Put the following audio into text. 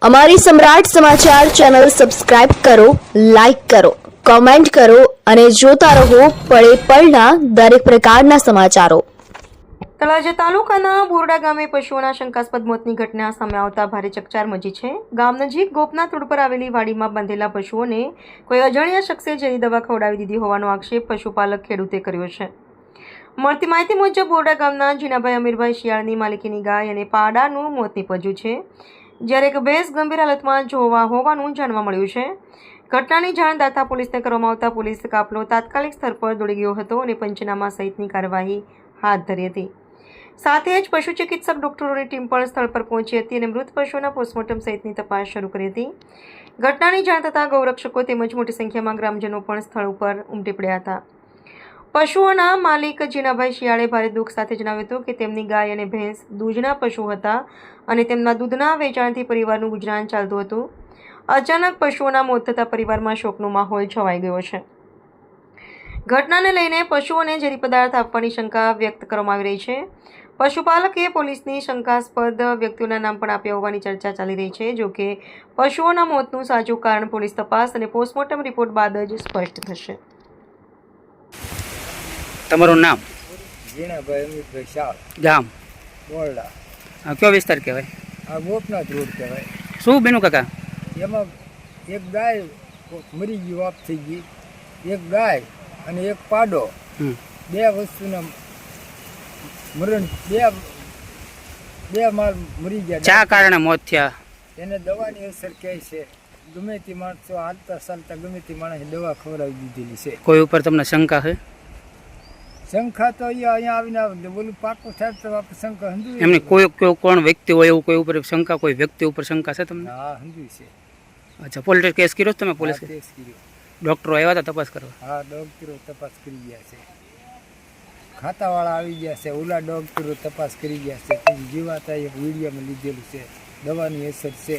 અમારી સમ્રાટ સમાચાર ચેનલ સબસ્ક્રાઇબ કરો, લાઇક કરો, કોમેન્ટ કરો અને જોતા રહો પળે પળના દરેક પ્રકારના સમાચારો। તળાજા તાલુકાના બોરડા ગામે પશુઓના શંકાસ્પદ મોતની ઘટના સામે આવતા ભારે ચકચાર મચી છે। ગામ નજીક ગોપનાથ રોડ પર આવેલી વાડીમાં બાંધેલા પશુઓને કોઈ અજાણ્યા શખ્સે ઝેરી દવા ખવડાવી દીધી હોવાનો આક્ષેપ પશુપાલક ખેડૂતે કર્યો છે। મળતી માહિતી મુજબ બોરડા ગામના જીનાભાઈ અમીરભાઈ શિયાળની માલિકીની ગાય અને પાડાનું મોત નીપજ્યું છે, જ્યારે એક ભેંસ ગંભીર હાલતમાં હોવાનું જાણવા મળ્યું છે। ઘટનાની જાણ દાતા પોલીસને કરવામાં આવતા પોલીસ કાફલો તાત્કાલિક સ્થળ પર દોડી ગયો હતો અને પંચનામા સહિતની કાર્યવાહી હાથ ધરી હતી। સાથે જ પશુ ચિકિત્સક ડોક્ટરોની ટીમ પણ સ્થળ પર પહોંચી હતી અને મૃત પશુઓના પોસ્ટમોર્ટમ સહિતની તપાસ શરૂ કરી હતી। ઘટનાની જાણ થતાં ગૌરક્ષકો તેમજ મોટી સંખ્યામાં ગ્રામજનો પણ સ્થળ ઉપર ઉમટી પડ્યા હતા। પશુઓના માલિક જીનાભાઈ શિયાળે ભારે દુઃખ સાથે જણાવ્યું હતું કે તેમની ગાય અને ભેંસ દૂધના પશુ હતા અને તેમના દૂધના વેચાણથી પરિવારનું ગુજરાન ચાલતું હતું। અચાનક પશુઓના મોત થતાં પરિવારમાં શોકનો માહોલ છવાઈ ગયો છે। ઘટનાને લઈને પશુઓને ઝેરી પદાર્થ આપવાની શંકા વ્યક્ત કરવામાં આવી રહી છે। પશુપાલકે પોલીસની શંકાસ્પદ વ્યક્તિઓના નામ પણ આપ્યા હોવાની ચર્ચા ચાલી રહી છે। જો કે પશુઓના મોતનું સાચું કારણ પોલીસ તપાસ અને પોસ્ટમોર્ટમ રિપોર્ટ બાદ જ સ્પષ્ટ થશે। તમારું નામ? જીણાભાઈ અમિતભાઈ શાહ, ગામ બોરડા। કયો વિસ્તાર કહેવાય? આ ગોપનાથ રોડ કહેવાય। શું બેનું કાકા? એમાં એક ગાય મરી ગઈ, વાપ થઈ ગઈ, એક ગાય અને એક પાડો, બે વસ્તુના મરણ, બે માલ મરી ગયા। ચા કારણે મોત થયા? એને દવાની અસર કહે છે। ગમે તે માણસો હાલતા ચાલતા ગમે તે માણસે દવા ખવડાવી દીધેલી છે। કોઈ ઉપર તમને શંકા છે? શંકા તો અહીંયા આવીને બોલું પાકું થાય તો આપણે શંકા હંધુ એમની કોઈ કોણ વ્યક્તિ હોય એવું કોઈ ઉપર શંકા, કોઈ વ્યક્તિ ઉપર શંકા છે તમને? હા હંધુ છે। અચ્છા, પોલીસ કેસ કર્યો તમે? પોલીસ કેસ કર્યો। ડોક્ટરો આવ્યા હતા તપાસ કરવા? હા, ડોક્ટરો તપાસ કરી ગયા છે। ખાતાવાળા આવી ગયા છે, ઓલા ડોક્ટરો તપાસ કરી ગયા છે। જીવાતા એક વિડીયોમાં લીધેલું છે, દવાની અસર છે।